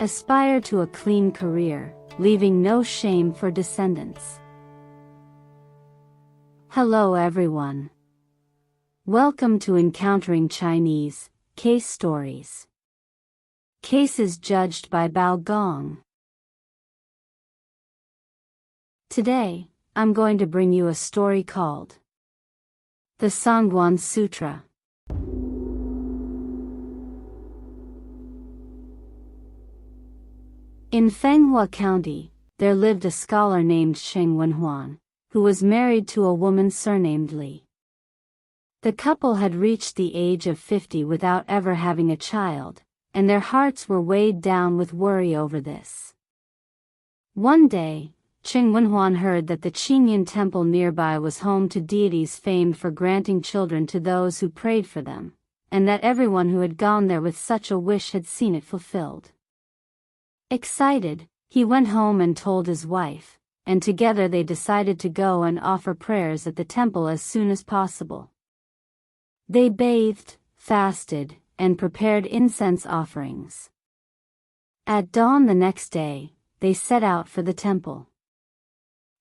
Aspire to a clean career, leaving no shame for descendants. Hello everyone. Welcome to Encountering Chinese Case Stories. Cases judged by Bao Gong. Today, I'm going to bring you a story called The Sanguan Sutra. In Fenghua County, there lived a scholar named Cheng Wenhuan, who was married to a woman surnamed Li. The couple had reached the age of 50 without ever having a child, and their hearts were weighed down with worry over this. One day, Cheng Wenhuan heard that the Qingyan temple nearby was home to deities famed for granting children to those who prayed for them, and that everyone who had gone there with such a wish had seen it fulfilled. Excited, he went home and told his wife, and together they decided to go and offer prayers at the temple as soon as possible. They bathed, fasted, and prepared incense offerings. At dawn the next day, they set out for the temple.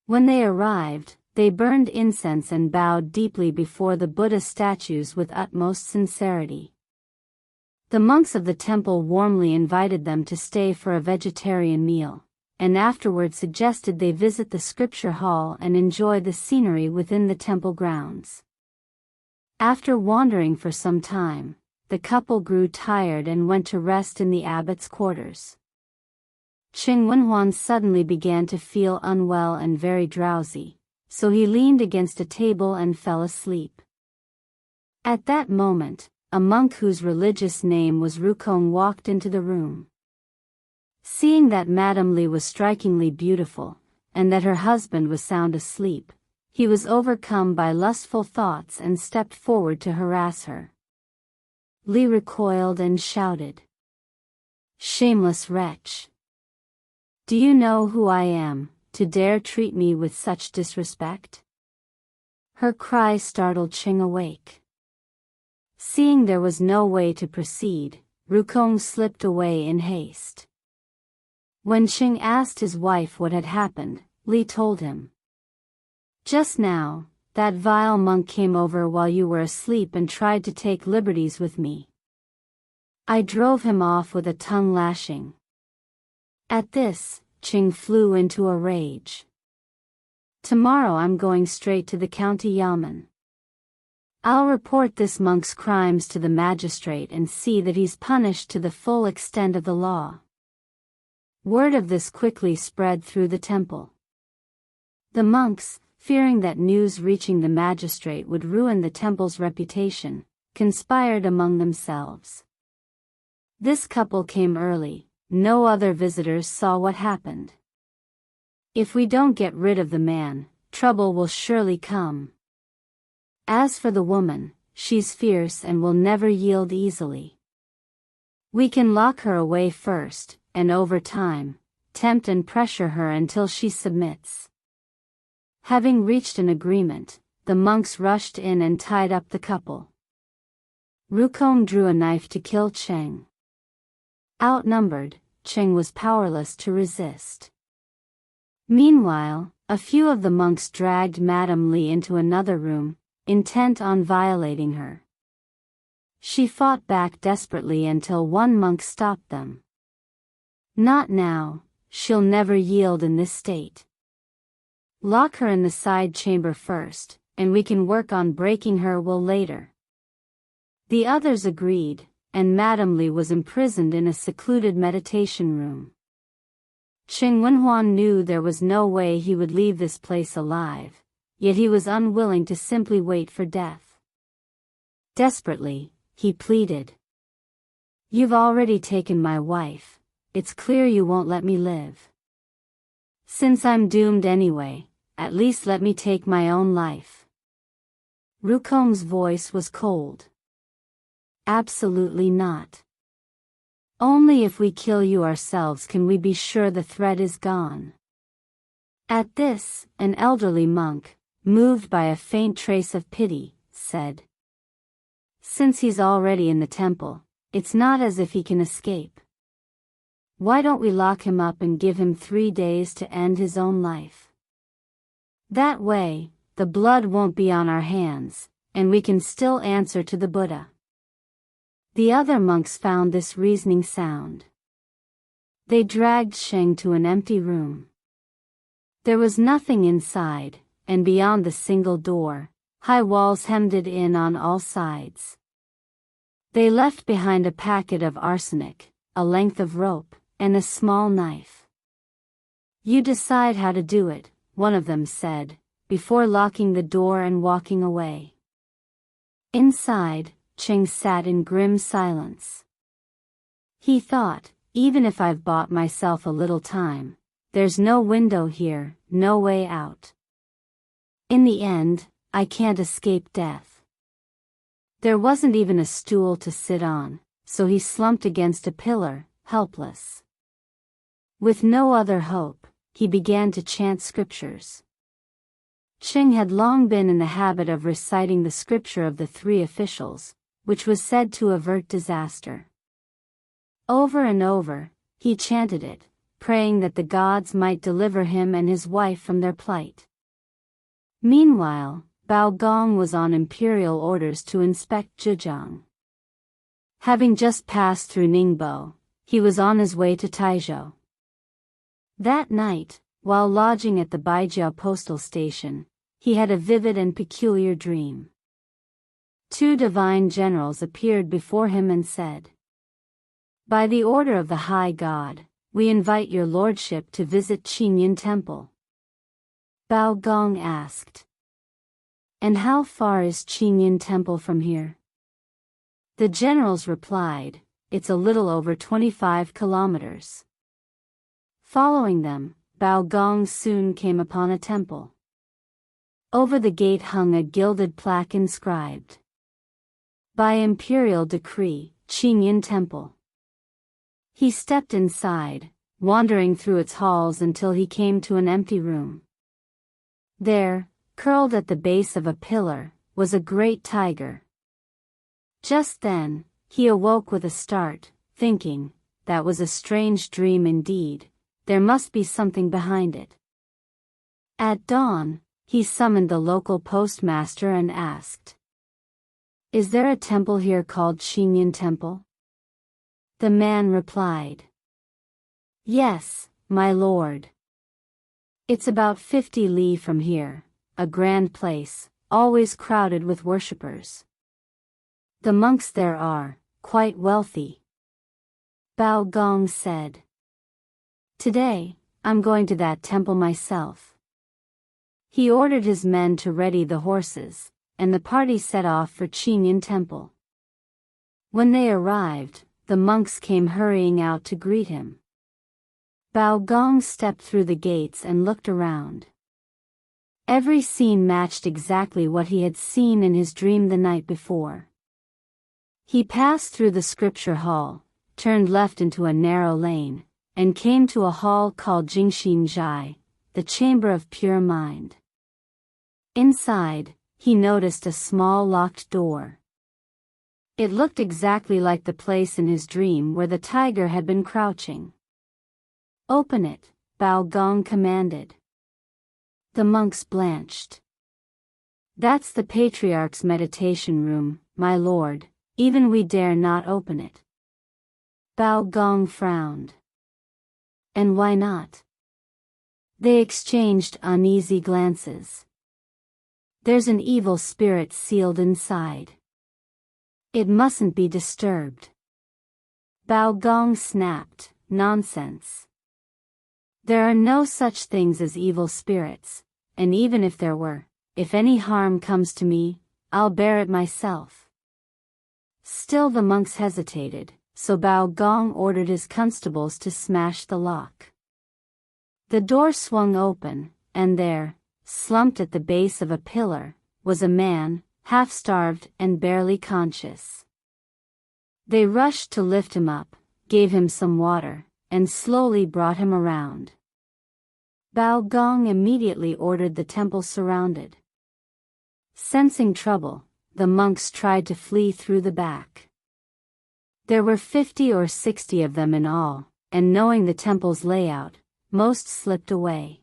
When they arrived, they burned incense and bowed deeply before the Buddha statues with utmost sincerity. The monks of the temple warmly invited them to stay for a vegetarian meal, and afterward suggested they visit the scripture hall and enjoy the scenery within the temple grounds. After wandering for some time, the couple grew tired and went to rest in the abbot's quarters. Cheng Wenhuan suddenly began to feel unwell and very drowsy, so he leaned against a table and fell asleep. At that moment, a monk whose religious name was Gong walked into the room. Seeing that Madame Li was strikingly beautiful, and that her husband was sound asleep, he was overcome by lustful thoughts and stepped forward to harass her. Li recoiled and shouted, "Shameless wretch! Do you know who I am, to dare treat me with such disrespect?" Her cry startled Cheng awake. Seeing there was no way to proceed, Gong slipped away in haste. When Cheng asked his wife what had happened, Li told him, "Just now, that vile monk came over while you were asleep and tried to take liberties with me. I drove him off with a tongue lashing." At this, Cheng flew into a rage. "Tomorrow I'm going straight to the county yamen. I'll report this monk's crimes to the magistrate and see that he's punished to the full extent of the law." Word of this quickly spread through the temple. The monks, fearing that news reaching the magistrate would ruin the temple's reputation, conspired among themselves. This couple came early, no other visitors saw what happened. "If we don't get rid of the man, trouble will surely come. As for the woman, she's fierce and will never yield easily. We can lock her away first, and over time, tempt and pressure her until she submits." Having reached an agreement, the monks rushed in and tied up the couple. Gong drew a knife to kill Cheng. Outnumbered, Cheng was powerless to resist. Meanwhile, a few of the monks dragged Madame Li into another room, intent on violating her. She fought back desperately until one monk stopped them. "Not now, she'll never yield in this state. Lock her in the side chamber first, and we can work on breaking her will later." The others agreed, and Madame Li was imprisoned in a secluded meditation room. Cheng Wenhuan knew there was no way he would leave this place alive, yet he was unwilling to simply wait for death. Desperately, he pleaded, "You've already taken my wife, it's clear you won't let me live. Since I'm doomed anyway, at least let me take my own life." Gong's voice was cold. "Absolutely not. Only if we kill you ourselves can we be sure the threat is gone." At this, an elderly monk, moved by a faint trace of pity, said, "Since he's already in the temple, it's not as if he can escape." Why don't we lock him up and give him 3 days to end his own life? That way, the blood won't be on our hands, and we can still answer to the Buddha." The other monks found this reasoning sound. They dragged Sheng to an empty room. There was nothing inside, and beyond the single door, high walls hemmed it in on all sides. They left behind a packet of arsenic, a length of rope, and a small knife. "You decide how to do it," one of them said, before locking the door and walking away. Inside, Cheng sat in grim silence. He thought, even if I've bought myself a little time, there's no window here, no way out. In the end, I can't escape death. There wasn't even a stool to sit on, so he slumped against a pillar, helpless. With no other hope, he began to chant scriptures. Cheng had long been in the habit of reciting the scripture of the 3 officials, which was said to avert disaster. Over and over, he chanted it, praying that the gods might deliver him and his wife from their plight. Meanwhile, Bao Gong was on imperial orders to inspect Zhejiang. Having just passed through Ningbo, he was on his way to Taizhou. That night, while lodging at the Baijiao postal station, he had a vivid and peculiar dream. 2 divine generals appeared before him and said, "By the order of the High God, we invite your lordship to visit Qinyin Temple." Bao Gong asked, "And how far is Qinyin Temple from here?" The generals replied, "It's a little over 25 kilometers." Following them, Bao Gong soon came upon a temple. Over the gate hung a gilded plaque inscribed, "By imperial decree, Qinyin Temple." He stepped inside, wandering through its halls until he came to an empty room. There, curled at the base of a pillar, was a great tiger. Just then, he awoke with a start, thinking, that was a strange dream indeed, there must be something behind it. At dawn, he summoned the local postmaster and asked, "Is there a temple here called Qinyin Temple?" The man replied, "Yes, my lord. It's about 50 li from here, a grand place, always crowded with worshippers. The monks there are quite wealthy." Bao Gong said, "Today, I'm going to that temple myself." He ordered his men to ready the horses, and the party set off for Qinyin Temple. When they arrived, the monks came hurrying out to greet him. Bao Gong stepped through the gates and looked around. Every scene matched exactly what he had seen in his dream the night before. He passed through the scripture hall, turned left into a narrow lane, and came to a hall called Jingxin Zhai, the Chamber of Pure Mind. Inside, he noticed a small locked door. It looked exactly like the place in his dream where the tiger had been crouching. "Open it," Bao Gong commanded. The monks blanched. "That's the patriarch's meditation room, my lord, even we dare not open it." Bao Gong frowned. "And why not?" They exchanged uneasy glances. "There's an evil spirit sealed inside. It mustn't be disturbed." Bao Gong snapped, "Nonsense. There are no such things as evil spirits, and even if there were, if any harm comes to me, I'll bear it myself." Still the monks hesitated, so Bao Gong ordered his constables to smash the lock. The door swung open, and there, slumped at the base of a pillar, was a man, half-starved and barely conscious. They rushed to lift him up, gave him some water, and slowly brought him around. Bao Gong immediately ordered the temple surrounded. Sensing trouble, the monks tried to flee through the back. There were 50 or 60 of them in all, and knowing the temple's layout, most slipped away.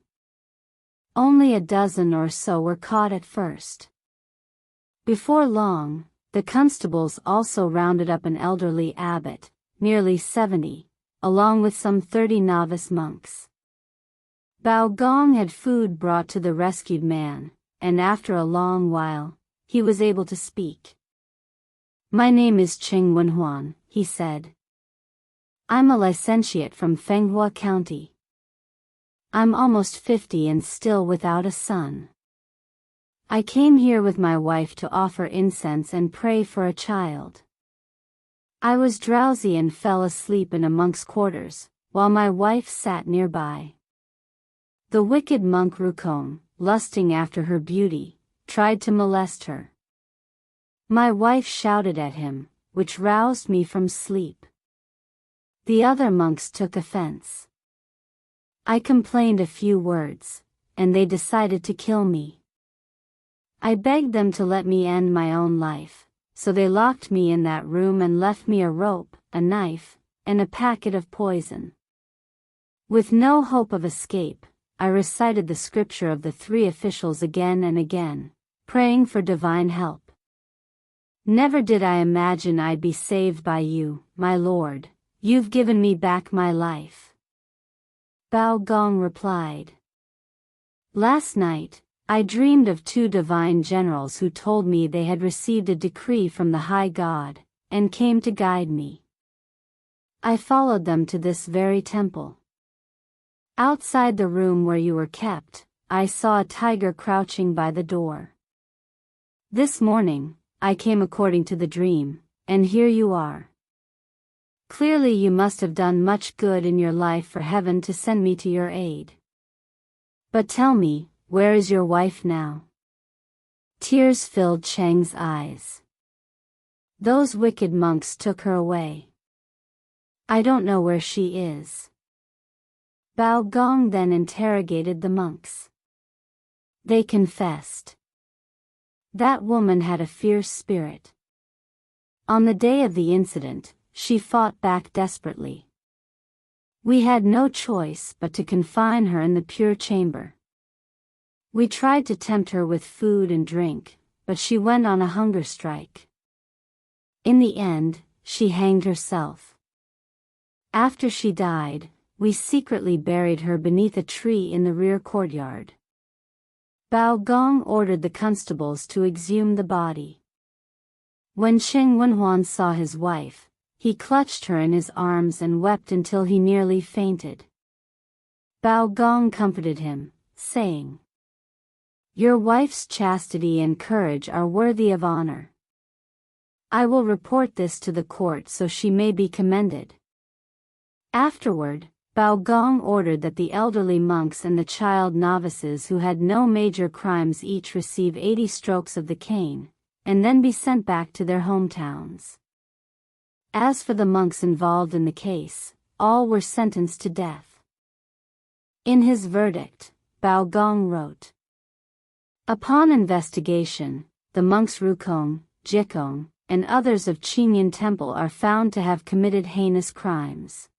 Only a dozen or so were caught at first. Before long, the constables also rounded up an elderly abbot, nearly 70, along with some 30 novice monks. Bao Gong had food brought to the rescued man, and after a long while, he was able to speak. "My name is Sanguan," he said. "I'm a licentiate from Fenghua County. I'm almost 50 and still without a son. I came here with my wife to offer incense and pray for a child. I was drowsy and fell asleep in a monk's quarters, while my wife sat nearby. The wicked monk Rukong, lusting after her beauty, tried to molest her. My wife shouted at him, which roused me from sleep. The other monks took offense. I complained a few words, and they decided to kill me. I begged them to let me end my own life, so they locked me in that room and left me a rope, a knife, and a packet of poison. With no hope of escape, I recited the scripture of the three officials again and again, praying for divine help. Never did I imagine I'd be saved by you, my Lord. You've given me back my life." Bao Gong replied. "Last night, I dreamed of two divine generals who told me they had received a decree from the High God, and came to guide me. I followed them to this very temple. Outside the room where you were kept, I saw a tiger crouching by the door. This morning, I came according to the dream, and here you are. Clearly you must have done much good in your life for heaven to send me to your aid. But tell me, where is your wife now?" Tears filled Cheng's eyes. "Those wicked monks took her away. I don't know where she is." Bao Gong then interrogated the monks. They confessed. That woman had a fierce spirit. On the day of the incident, she fought back desperately. We had no choice but to confine her in the pure chamber. We tried to tempt her with food and drink, but she went on a hunger strike. In the end, she hanged herself. After she died, we secretly buried her beneath a tree in the rear courtyard. Bao Gong ordered the constables to exhume the body. When Sanguan saw his wife, he clutched her in his arms and wept until he nearly fainted. Bao Gong comforted him, saying, "Your wife's chastity and courage are worthy of honor. I will report this to the court so she may be commended." Afterward, Bao Gong ordered that the elderly monks and the child novices who had no major crimes each receive 80 strokes of the cane, and then be sent back to their hometowns. As for the monks involved in the case, all were sentenced to death. In his verdict, Bao Gong wrote, "Upon investigation, the monks Rukong, Jikong, and others of Qingyan Temple are found to have committed heinous crimes.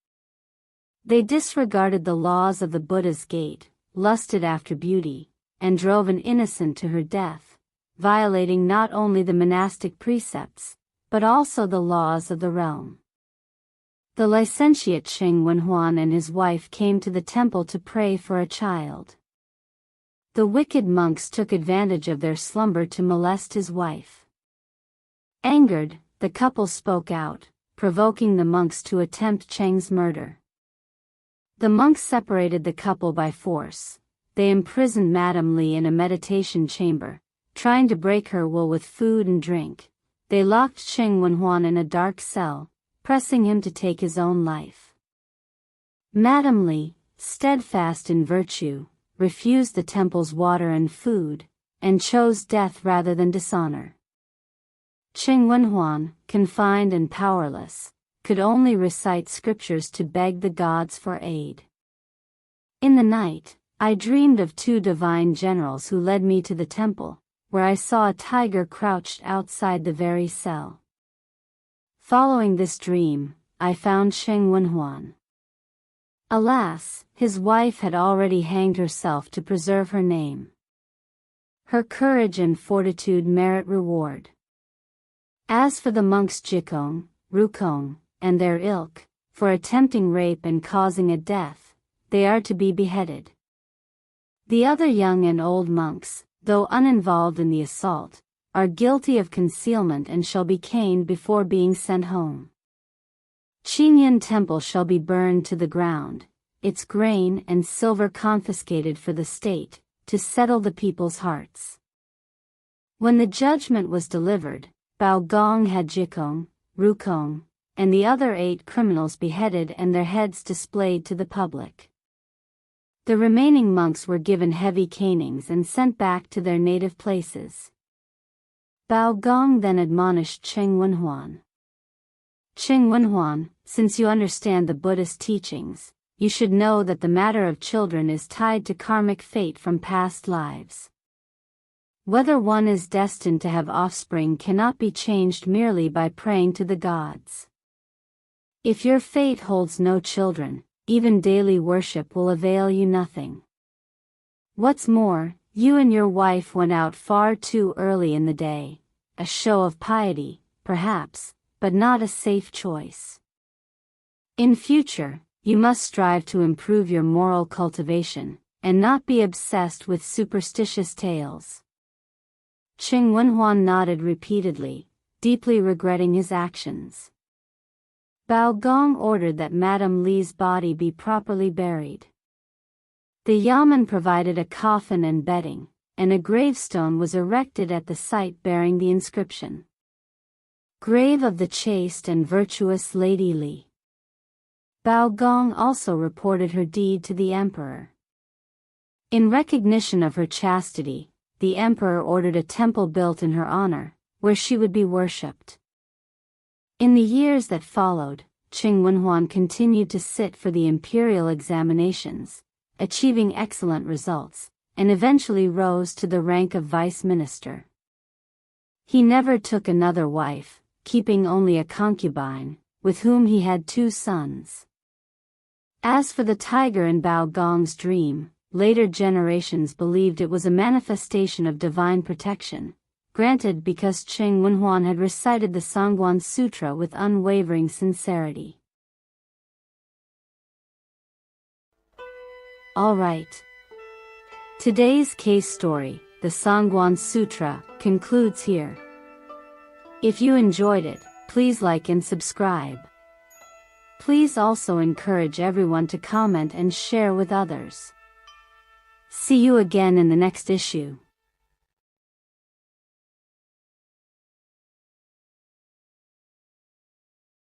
They disregarded the laws of the Buddha's gate, lusted after beauty, and drove an innocent to her death, violating not only the monastic precepts, but also the laws of the realm." The licentiate Sanguan and his wife came to the temple to pray for a child. The wicked monks took advantage of their slumber to molest his wife. Angered, the couple spoke out, provoking the monks to attempt Cheng's murder. The monks separated the couple by force. They imprisoned Madame Li in a meditation chamber, trying to break her will with food and drink. They locked Sanguan in a dark cell, pressing him to take his own life. Madame Li, steadfast in virtue, refused the temple's water and food, and chose death rather than dishonor. Sanguan, confined and powerless, could only recite scriptures to beg the gods for aid. In the night, I dreamed of two divine generals who led me to the temple, where I saw a tiger crouched outside the very cell. Following this dream, I found Sanguan. Alas, his wife had already hanged herself to preserve her name. Her courage and fortitude merit reward. As for the monks Jikong, Rukong, and their ilk, for attempting rape and causing a death, they are to be beheaded. The other young and old monks, though uninvolved in the assault, are guilty of concealment and shall be caned before being sent home. Qingyun Temple shall be burned to the ground, its grain and silver confiscated for the state, to settle the people's hearts. When the judgment was delivered, Bao Gong had Jikong, Rukong, and the other 8 criminals beheaded and their heads displayed to the public. The remaining monks were given heavy canings and sent back to their native places. Bao Gong then admonished Cheng Wenhuan. Cheng Wenhuan, since you understand the Buddhist teachings, you should know that the matter of children is tied to karmic fate from past lives. Whether one is destined to have offspring cannot be changed merely by praying to the gods. If your fate holds no children, even daily worship will avail you nothing. What's more, you and your wife went out far too early in the day, a show of piety, perhaps, but not a safe choice. In future, you must strive to improve your moral cultivation, and not be obsessed with superstitious tales. Cheng Wenhuan nodded repeatedly, deeply regretting his actions. Bao Gong ordered that Madame Li's body be properly buried. The yamen provided a coffin and bedding, and a gravestone was erected at the site bearing the inscription, "Grave of the chaste and virtuous Lady Li." Bao Gong also reported her deed to the emperor. In recognition of her chastity, the emperor ordered a temple built in her honor, where she would be worshipped. In the years that followed, Cheng Wenhuan continued to sit for the imperial examinations, achieving excellent results, and eventually rose to the rank of vice minister. He never took another wife, keeping only a concubine, with whom he had 2 sons. As for the tiger in Bao Gong's dream, later generations believed it was a manifestation of divine protection, granted because Cheng Wenhuan had recited the Sanguan Sutra with unwavering sincerity. Alright. Today's case story, the Sanguan Sutra, concludes here. If you enjoyed it, please like and subscribe. Please also encourage everyone to comment and share with others. See you again in the next issue.